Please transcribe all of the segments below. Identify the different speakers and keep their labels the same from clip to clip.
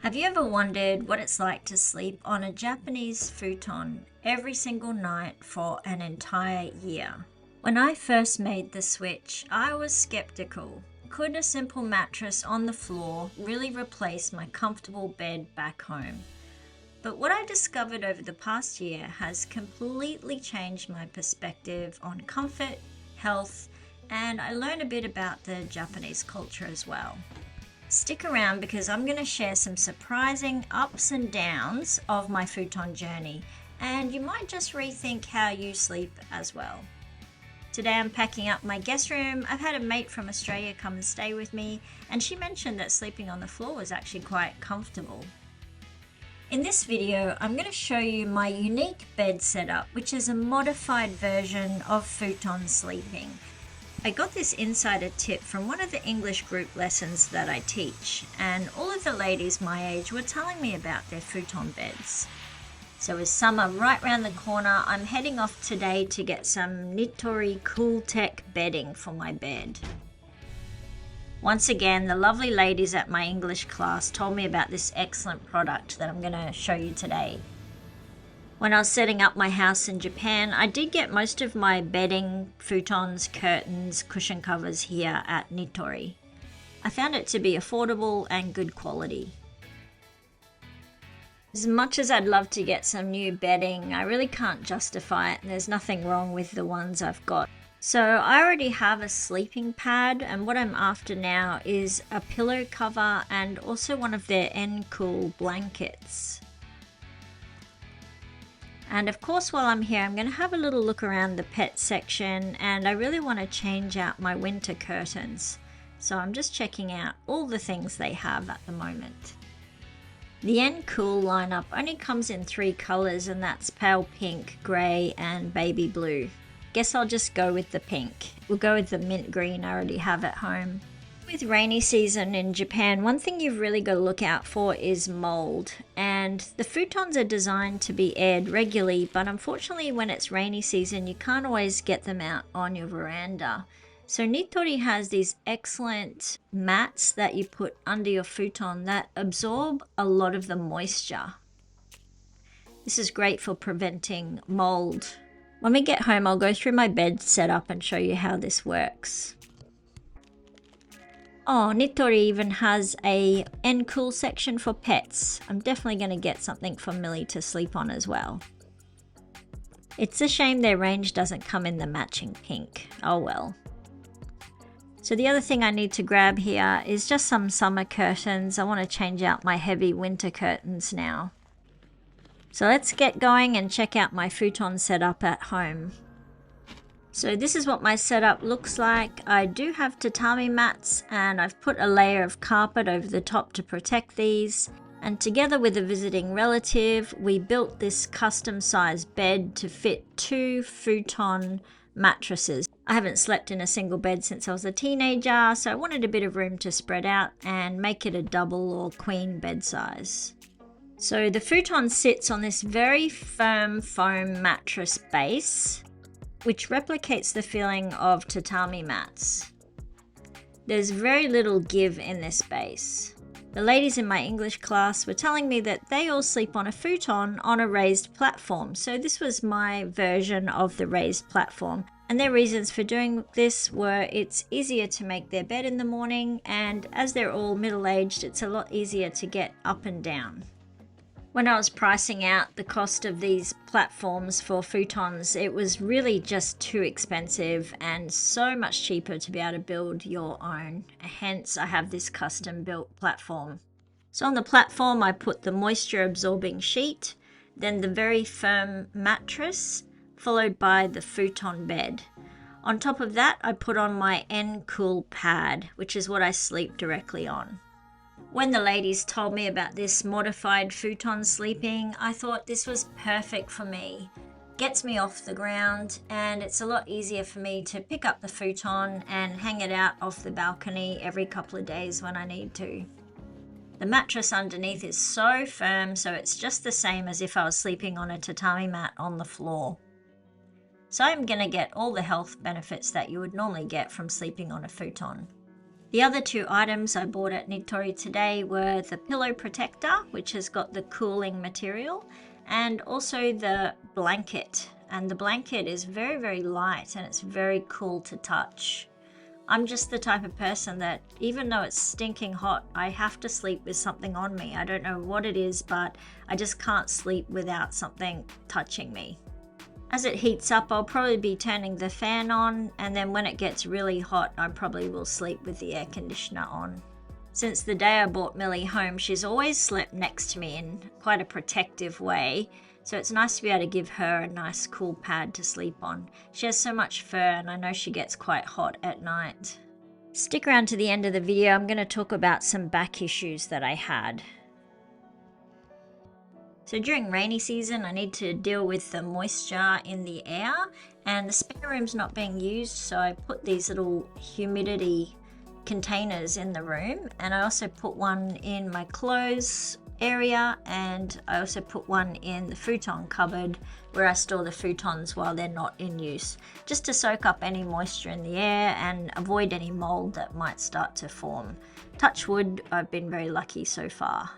Speaker 1: Have you ever wondered what it's like to sleep on a Japanese futon every single night for an entire year? When I first made the switch, I was skeptical. Could a simple mattress on the floor really replace my comfortable bed back home? But what I discovered over the past year has completely changed my perspective on comfort, health, and I learned a bit about the Japanese culture as well. Stick around because I'm going to share some surprising ups and downs of my futon journey, and you might just rethink how you sleep as well. Today I'm packing up my guest room. I've had a mate from Australia come and stay with me, and she mentioned that sleeping on the floor was actually quite comfortable. In this video, I'm going to show you my unique bed setup, which is a modified version of futon sleeping. I got this insider tip from one of the English group lessons that I teach, and all of the ladies my age were telling me about their futon beds. So with summer right round the corner, I'm heading off today to get some nitori cool tech bedding for my bed. Once again, the lovely ladies at my English class told me about this excellent product that I'm going to show you today. When I was setting up my house in Japan, I did get most of my bedding, futons, curtains, cushion covers here at Nitori. I found it to be affordable and good quality. As much as I'd love to get some new bedding, I really can't justify it, and there's nothing wrong with the ones I've got. So I already have a sleeping pad, and what I'm after now is a pillow cover and also one of their N-Cool blankets. And of course, while I'm here, I'm going to have a little look around the pet section, and I really want to change out my winter curtains. So I'm just checking out all the things they have at the moment. The N-Cool lineup only comes in 3 colors, and that's pale pink, grey and baby blue. Guess I'll just go with the pink. We'll go with the mint green I already have at home. With rainy season in Japan, one thing you've really got to look out for is mold, and the futons are designed to be aired regularly, but unfortunately when it's rainy season you can't always get them out on your veranda. So Nitori has these excellent mats that you put under your futon that absorb a lot of the moisture. This is great for preventing mold. When we get home, I'll go through my bed setup and show you how this works. Oh, Nitori even has a N-Cool section for pets. I'm definitely going to get something for Millie to sleep on as well. It's a shame their range doesn't come in the matching pink. Oh well. So the other thing I need to grab here is just some summer curtains. I want to change out my heavy winter curtains now. So let's get going and check out my futon setup at home. So this is what my setup looks like. I do have tatami mats, and I've put a layer of carpet over the top to protect these. And together with a visiting relative, we built this custom sized bed to fit 2 futon mattresses. I haven't slept in a single bed since I was a teenager, so I wanted a bit of room to spread out and make it a double or queen bed size. So the futon sits on this very firm foam mattress base, which replicates the feeling of tatami mats. There's very little give in this base. The ladies in my English class were telling me that they all sleep on a futon on a raised platform, so this was my version of the raised platform. And their reasons for doing this were it's easier to make their bed in the morning, and as they're all middle-aged, it's a lot easier to get up and down. When I was pricing out the cost of these platforms for futons, it was really just too expensive and so much cheaper to be able to build your own. Hence, I have this custom built platform. So on the platform, I put the moisture absorbing sheet, then the very firm mattress, followed by the futon bed. On top of that, I put on my N-Cool pad, which is what I sleep directly on. When the ladies told me about this modified futon sleeping, I thought this was perfect for me. Gets me off the ground, and it's a lot easier for me to pick up the futon and hang it out off the balcony every couple of days when I need to. The mattress underneath is so firm, so it's just the same as if I was sleeping on a tatami mat on the floor. So I'm going to get all the health benefits that you would normally get from sleeping on a futon. The other two items I bought at Nitori today were the pillow protector, which has got the cooling material, and also the blanket. And the blanket is very, very light and it's very cool to touch. I'm just the type of person that even though it's stinking hot, I have to sleep with something on me. I don't know what it is, but I just can't sleep without something touching me. As it heats up, I'll probably be turning the fan on, and then when it gets really hot, I probably will sleep with the air conditioner on. Since the day I brought Millie home, she's always slept next to me in quite a protective way, so it's nice to be able to give her a nice cool pad to sleep on. She has so much fur and I know she gets quite hot at night. Stick around to the end of the video, I'm going to talk about some back issues that I had. So during rainy season, I need to deal with the moisture in the air, and the spare room's not being used, so I put these little humidity containers in the room, and I also put one in my clothes area, and I also put one in the futon cupboard where I store the futons while they're not in use, just to soak up any moisture in the air and avoid any mold that might start to form. Touch wood, I've been very lucky so far.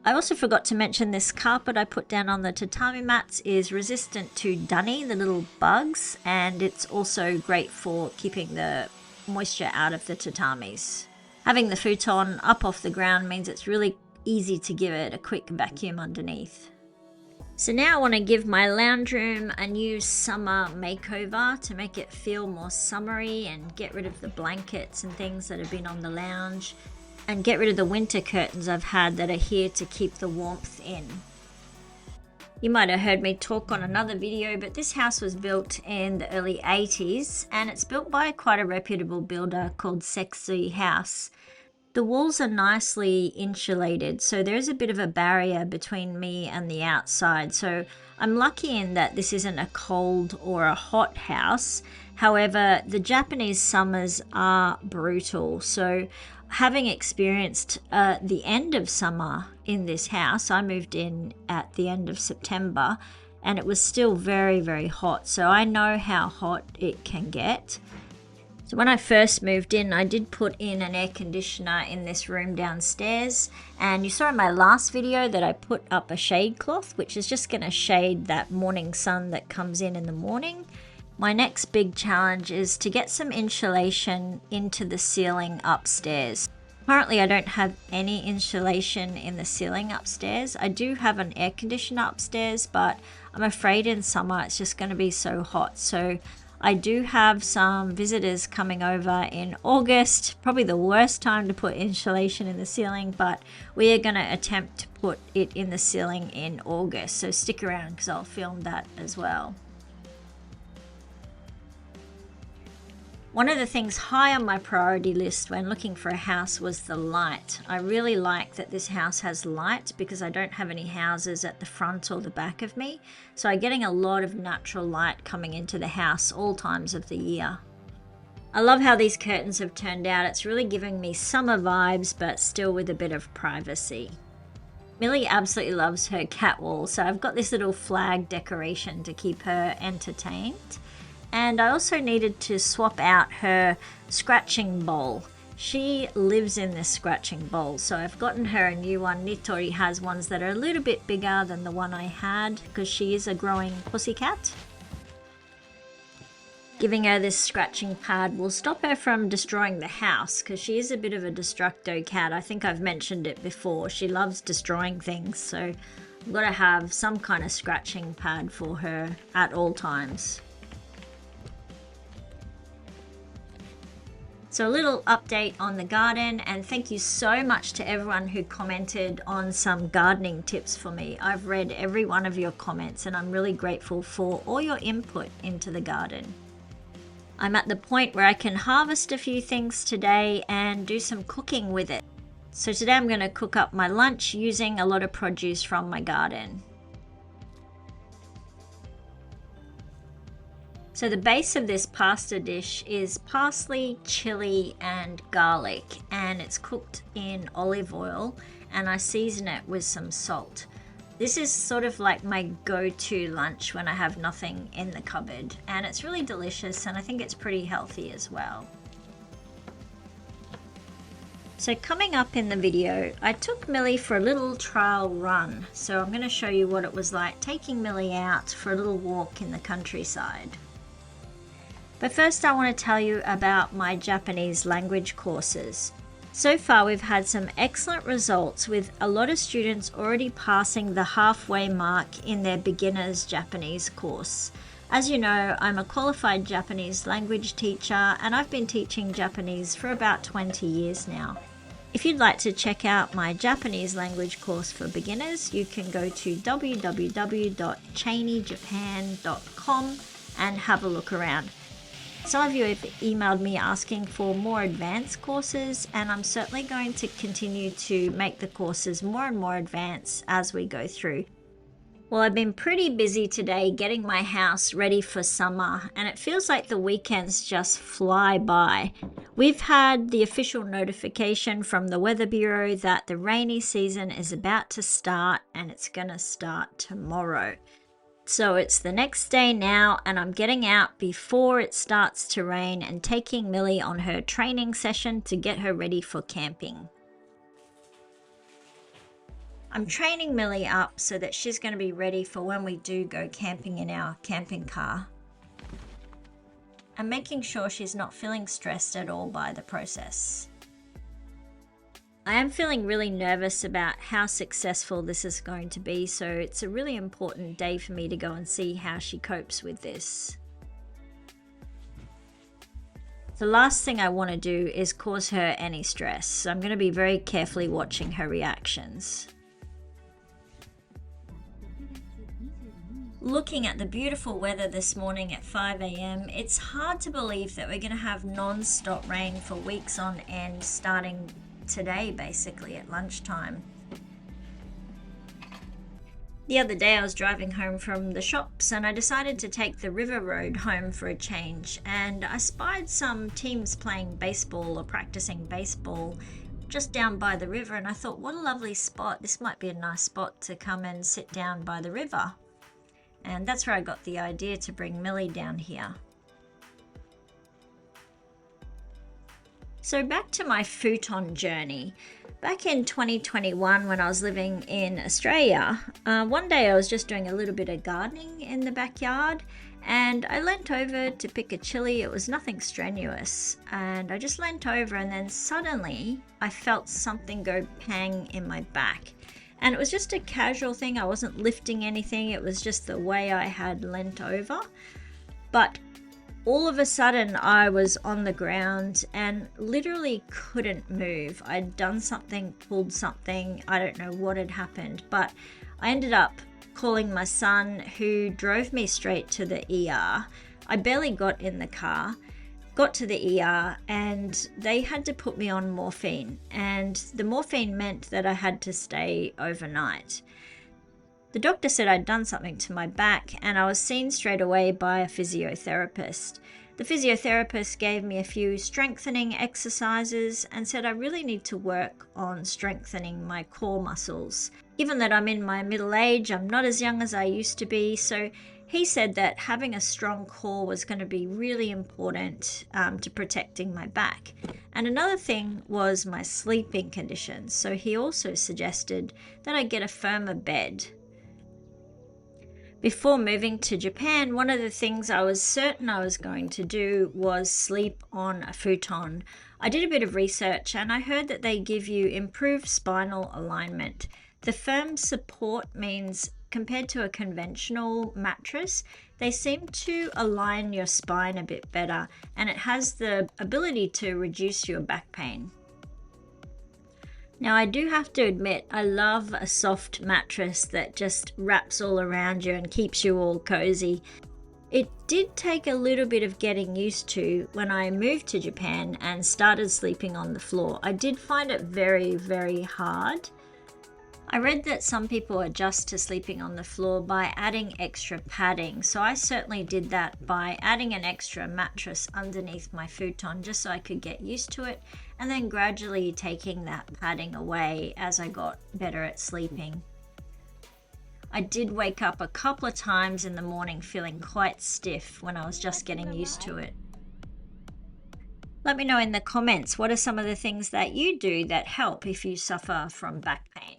Speaker 1: I also forgot to mention this carpet I put down on the tatami mats is resistant to dunny, the little bugs, and it's also great for keeping the moisture out of the tatamis. Having the futon up off the ground means it's really easy to give it a quick vacuum underneath. So now I want to give my lounge room a new summer makeover to make it feel more summery and get rid of the blankets and things that have been on the lounge, and get rid of the winter curtains I've had that are here to keep the warmth in. You might have heard me talk on another video, but this house was built in the early 80s and it's built by quite a reputable builder called Sexy House. The walls are nicely insulated, so there's a bit of a barrier between me and the outside. So I'm lucky in that this isn't a cold or a hot house. However, the Japanese summers are brutal. So having experienced the end of summer in this house, I moved in at the end of September and it was still very, very hot. So I know how hot it can get. So when I first moved in, I did put in an air conditioner in this room downstairs, and you saw in my last video that I put up a shade cloth, which is just going to shade that morning sun that comes in the morning. My next big challenge is to get some insulation into the ceiling upstairs. Currently I don't have any insulation in the ceiling upstairs. I do have an air conditioner upstairs, but I'm afraid in summer it's just going to be so hot. So I do have some visitors coming over in August, probably the worst time to put insulation in the ceiling, but we are going to attempt to put it in the ceiling in August. So stick around because I'll film that as well. One of the things high on my priority list when looking for a house was the light. I really like that this house has light because I don't have any houses at the front or the back of me. So I'm getting a lot of natural light coming into the house all times of the year. I love how these curtains have turned out. It's really giving me summer vibes, but still with a bit of privacy. Millie absolutely loves her cat wall, so I've got this little flag decoration to keep her entertained. And I also needed to swap out her scratching bowl. She lives in this scratching bowl, so I've gotten her a new one. Nitori has ones that are a little bit bigger than the one I had because she is a growing pussycat. Giving her this scratching pad will stop her from destroying the house because she is a bit of a destructo cat. I think I've mentioned it before. She loves destroying things, so I've got to have some kind of scratching pad for her at all times. So a little update on the garden, and thank you so much to everyone who commented on some gardening tips for me. I've read every one of your comments and I'm really grateful for all your input into the garden. I'm at the point where I can harvest a few things today and do some cooking with it. So today I'm going to cook up my lunch using a lot of produce from my garden. So the base of this pasta dish is parsley, chili and garlic, and it's cooked in olive oil, and I season it with some salt. This is sort of like my go-to lunch when I have nothing in the cupboard, and it's really delicious and I think it's pretty healthy as well. So coming up in the video, I took Millie for a little trial run. So I'm going to show you what it was like taking Millie out for a little walk in the countryside. But first I want to tell you about my Japanese language courses. So far we've had some excellent results with a lot of students already passing the halfway mark in their beginner's Japanese course. As you know, I'm a qualified Japanese language teacher and I've been teaching Japanese for about 20 years now. If you'd like to check out my Japanese language course for beginners, you can go to www.cheneyjapan.com and have a look around. Some of you have emailed me asking for more advanced courses, and I'm certainly going to continue to make the courses more and more advanced as we go through. Well, I've been pretty busy today getting my house ready for summer, and it feels like the weekends just fly by. We've had the official notification from the Weather Bureau that the rainy season is about to start, and it's going to start tomorrow. So it's the next day now, and I'm getting out before it starts to rain and taking Millie on her training session to get her ready for camping. I'm training Millie up so that she's going to be ready for when we do go camping in our camping car. I'm making sure she's not feeling stressed at all by the process. I am feeling really nervous about how successful this is going to be, so it's a really important day for me to go and see how she copes with this. The last thing I want to do is cause her any stress, so I'm going to be very carefully watching her reactions. Looking at the beautiful weather this morning at 5 a.m, it's hard to believe that we're going to have non-stop rain for weeks on end starting today, basically at lunchtime. The other day I was driving home from the shops and I decided to take the river road home for a change, and I spied some teams playing baseball or practicing baseball just down by the river, and I thought, what a lovely spot. This might be a nice spot to come and sit down by the river. And that's where I got the idea to bring Millie down here. So back to my futon journey. Back in 2021 when I was living in Australia, one day I was just doing a little bit of gardening in the backyard, and I leant over to pick a chili. It was nothing strenuous, and I just leant over, and then suddenly I felt something go pang in my back. And it was just a casual thing. I wasn't lifting anything. It was just the way I had leant over. But all of a sudden I was on the ground and literally couldn't move. I'd done something, pulled something. I don't know what had happened, but I ended up calling my son, who drove me straight to the ER. I barely got in the car, got to the ER, and they had to put me on morphine. And the morphine meant that I had to stay overnight. The doctor said I'd done something to my back, and I was seen straight away by a physiotherapist. The physiotherapist gave me a few strengthening exercises and said I really need to work on strengthening my core muscles. Given that I'm in my middle age, I'm not as young as I used to be, so he said that having a strong core was going to be really important to protecting my back. And another thing was my sleeping conditions, so he also suggested that I get a firmer bed. Before moving to Japan, one of the things I was certain I was going to do was sleep on a futon. I did a bit of research and I heard that they give you improved spinal alignment. The firm support means compared to a conventional mattress, they seem to align your spine a bit better, and it has the ability to reduce your back pain. Now, I do have to admit, I love a soft mattress that just wraps all around you and keeps you all cozy. It did take a little bit of getting used to when I moved to Japan and started sleeping on the floor. I did find it very, very hard. I read that some people adjust to sleeping on the floor by adding extra padding, so I certainly did that by adding an extra mattress underneath my futon just so I could get used to it, and then gradually taking that padding away as I got better at sleeping. I did wake up a couple of times in the morning feeling quite stiff when I was just getting used to it. Let me know in the comments, what are some of the things that you do that help if you suffer from back pain?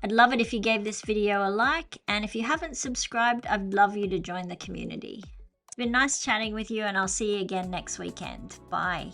Speaker 1: I'd love it if you gave this video a like, and if you haven't subscribed, I'd love you to join the community. It's been nice chatting with you, and I'll see you again next weekend. Bye.